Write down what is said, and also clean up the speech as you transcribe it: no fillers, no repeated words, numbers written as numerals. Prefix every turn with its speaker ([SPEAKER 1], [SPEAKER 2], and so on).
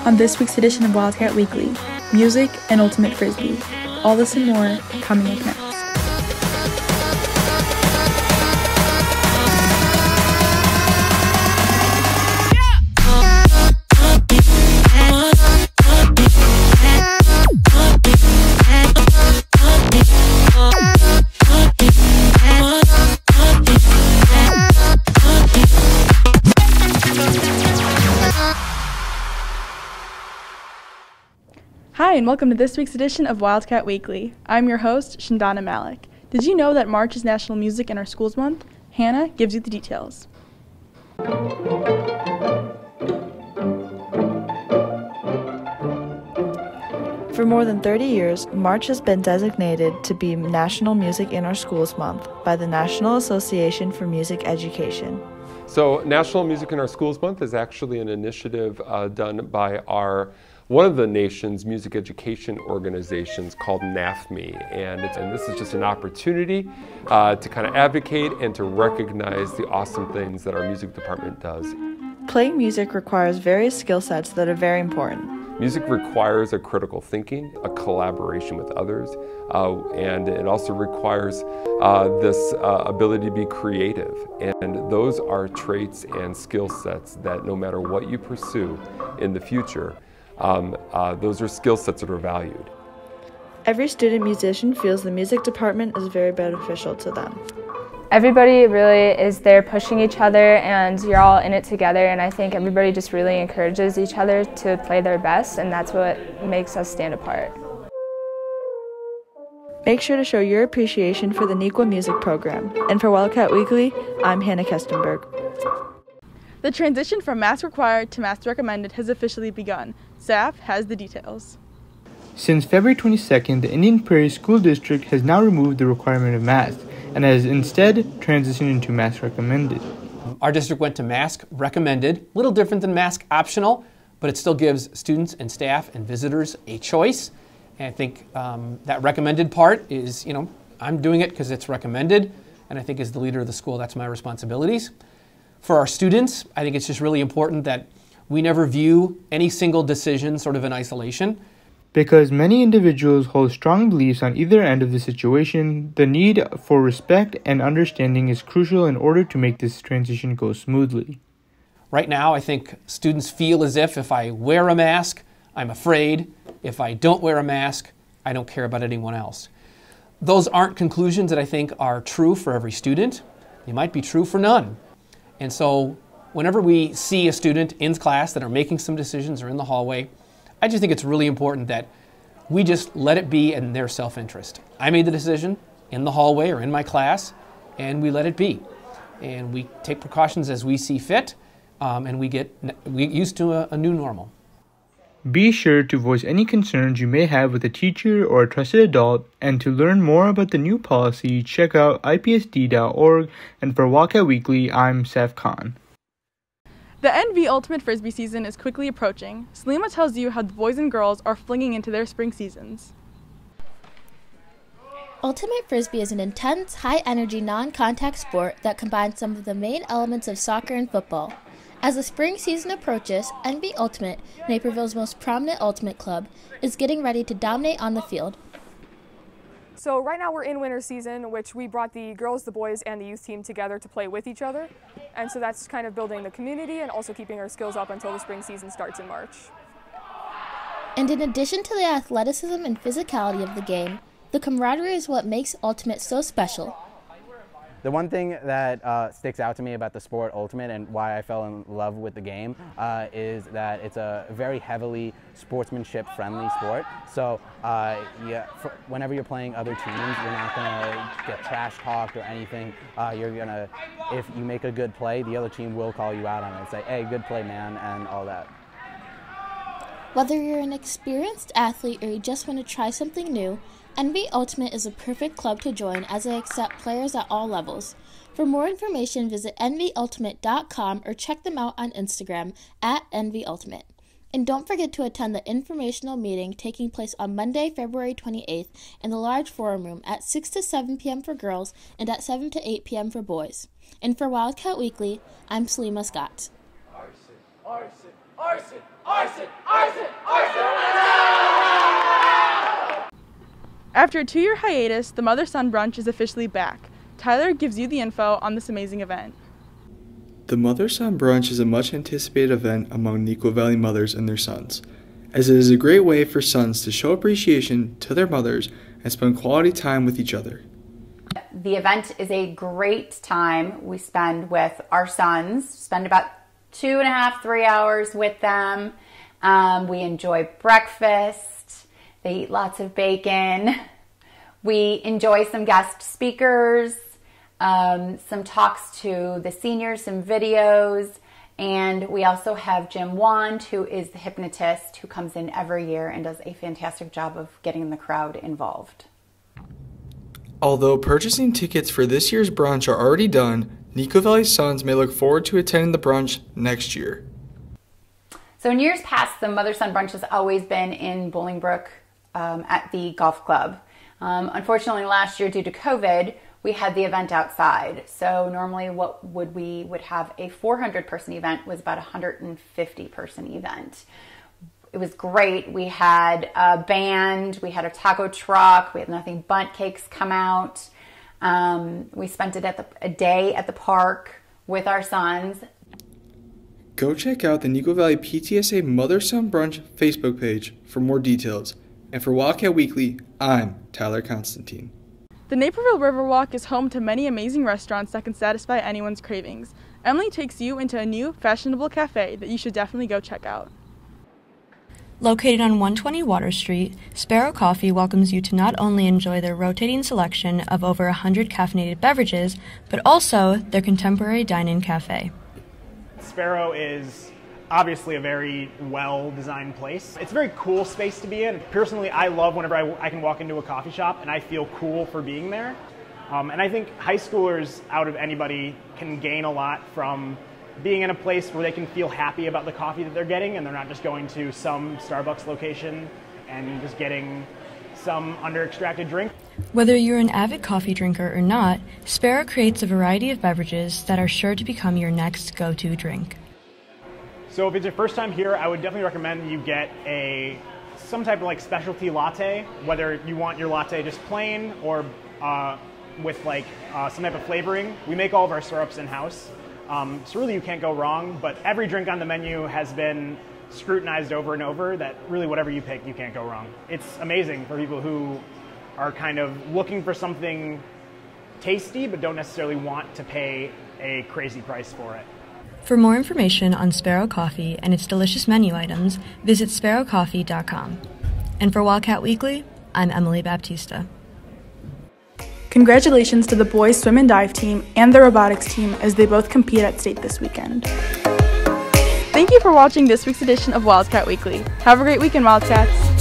[SPEAKER 1] on this week's edition of Wildcat Weekly, music and ultimate frisbee. All this and more coming up next. Hi, and welcome to this week's edition of Wildcat Weekly. I'm your host, Shandana Malik. Did you know that March is National Music in Our Schools Month? Hannah gives you the details. For more than 30 years, March has been designated to be National Music in Our Schools Month by the National Association for Music Education.
[SPEAKER 2] So National Music in Our Schools Month is actually an initiative done by one of the nation's music education organizations called NAFME, and this is just an opportunity to kind of advocate and to recognize the awesome things that our music department does.
[SPEAKER 1] Playing music requires various skill sets that are very important.
[SPEAKER 2] Music requires a critical thinking, a collaboration with others, and it also requires this ability to be creative. And those are traits and skill sets that no matter what you pursue in the future, those are skill sets that are valued.
[SPEAKER 1] Every student musician feels the music department is very beneficial to them.
[SPEAKER 3] Everybody really is there pushing each other, and you're all in it together, and I think everybody just really encourages each other to play their best, and that's what makes us stand apart.
[SPEAKER 1] Make sure to show your appreciation for the NEQA music program. And for Wildcat Weekly, I'm Hannah Kestenberg. The transition from mask required to mask recommended has officially begun. Staff has the details.
[SPEAKER 4] Since February 22nd, the Indian Prairie School District has now removed the requirement of masks and has instead transitioned into mask recommended.
[SPEAKER 5] Our district went to mask recommended, a little different than mask optional, but it still gives students and staff and visitors a choice. And I think that recommended part is, I'm doing it because it's recommended, and I think as the leader of the school, that's my responsibilities. For our students, I think it's just really important that we never view any single decision sort of in isolation.
[SPEAKER 4] Because many individuals hold strong beliefs on either end of the situation, the need for respect and understanding is crucial in order to make this transition go smoothly.
[SPEAKER 5] Right now, I think students feel as if I wear a mask, I'm afraid. If I don't wear a mask, I don't care about anyone else. Those aren't conclusions that I think are true for every student. They might be true for none. And so whenever we see a student in class that are making some decisions or in the hallway, I just think it's really important that we just let it be in their self-interest. I made the decision in the hallway or in my class, and we let it be. And we take precautions as we see fit, and we get used to a new normal.
[SPEAKER 4] Be sure to voice any concerns you may have with a teacher or a trusted adult, and to learn more about the new policy, check out ipsd.org, and for Wildcat Weekly, I'm Saf Khan.
[SPEAKER 1] The NV Ultimate Frisbee season is quickly approaching. Salima tells you how the boys and girls are flinging into their spring seasons.
[SPEAKER 6] Ultimate Frisbee is an intense, high-energy, non-contact sport that combines some of the main elements of soccer and football. As the spring season approaches, NV Ultimate, Naperville's most prominent ultimate club, is getting ready to dominate on the field.
[SPEAKER 7] So right now we're in winter season, which we brought the girls, the boys, and the youth team together to play with each other. And so that's kind of building the community and also keeping our skills up until the spring season starts in March.
[SPEAKER 6] And in addition to the athleticism and physicality of the game, the camaraderie is what makes Ultimate so special.
[SPEAKER 8] The one thing that sticks out to me about the sport Ultimate and why I fell in love with the game is that it's a very heavily sportsmanship-friendly sport. So whenever you're playing other teams, you're not going to get trash-talked or anything. If you make a good play, the other team will call you out on it and say, hey, good play, man, and all that.
[SPEAKER 6] Whether you're an experienced athlete or you just want to try something new, NV Ultimate is a perfect club to join as they accept players at all levels. For more information, visit nvultimate.com or check them out on Instagram at nvultimate. And don't forget to attend the informational meeting taking place on Monday, February 28th in the large forum room at 6 to 7 p.m. for girls and at 7 to 8 p.m. for boys. And for Wildcat Weekly, I'm Salima Scott.
[SPEAKER 9] Arson, arson, arson! Arson! Arson! Arson!
[SPEAKER 1] After a 2-year hiatus, the Mother-Son Brunch is officially back. Tyler gives you the info on this amazing event.
[SPEAKER 4] The Mother-Son Brunch is a much-anticipated event among Neuqua Valley mothers and their sons, as it is a great way for sons to show appreciation to their mothers and spend quality time with each other.
[SPEAKER 10] The event is a great time we spend with our sons, spend about 2.5, 3 hours with them. We enjoy breakfast. They eat lots of bacon. We enjoy some guest speakers, some talks to the seniors, some videos, and we also have Jim Wand, who is the hypnotist who comes in every year and does a fantastic job of getting the crowd involved.
[SPEAKER 4] Although purchasing tickets for this year's brunch are already done, Neuqua Valley sons may look forward to attending the brunch next year.
[SPEAKER 10] So in years past, the Mother-Son Brunch has always been in Bolingbrook at the golf club. Unfortunately, last year, due to COVID, we had the event outside. So normally we would have a 400-person event was about a 150-person event. It was great. We had a band, we had a taco truck, we had Nothing Bundt Cakes come out. We spent it a day at the park with our sons.
[SPEAKER 4] Go check out the Neuqua Valley PTSA Mother-Son Brunch Facebook page for more details. And for Wildcat Weekly, I'm Tyler Constantine.
[SPEAKER 1] The Naperville Riverwalk is home to many amazing restaurants that can satisfy anyone's cravings. Emily takes you into a new, fashionable cafe that you should definitely go check out.
[SPEAKER 11] Located on 120 Water Street, Sparrow Coffee welcomes you to not only enjoy their rotating selection of over 100 caffeinated beverages, but also their contemporary dine-in cafe.
[SPEAKER 12] Sparrow is obviously a very well-designed place. It's a very cool space to be in. Personally, I love whenever I can walk into a coffee shop and I feel cool for being there. And I think high schoolers, out of anybody, can gain a lot from being in a place where they can feel happy about the coffee that they're getting and they're not just going to some Starbucks location and just getting some under-extracted drink.
[SPEAKER 11] Whether you're an avid coffee drinker or not, Sparrow creates a variety of beverages that are sure to become your next go-to drink.
[SPEAKER 12] So if it's your first time here, I would definitely recommend you get some type of like specialty latte, whether you want your latte just plain or with some type of flavoring. We make all of our syrups in-house. So really you can't go wrong, but every drink on the menu has been scrutinized over and over that really whatever you pick, you can't go wrong. It's amazing for people who are kind of looking for something tasty but don't necessarily want to pay a crazy price for it.
[SPEAKER 11] For more information on Sparrow Coffee and its delicious menu items, visit sparrowcoffee.com. And for Wildcat Weekly, I'm Emily Baptista.
[SPEAKER 1] Congratulations to the boys swim and dive team and the robotics team as they both compete at state this weekend. Thank you for watching this week's edition of Wildcat Weekly. Have a great weekend, Wildcats!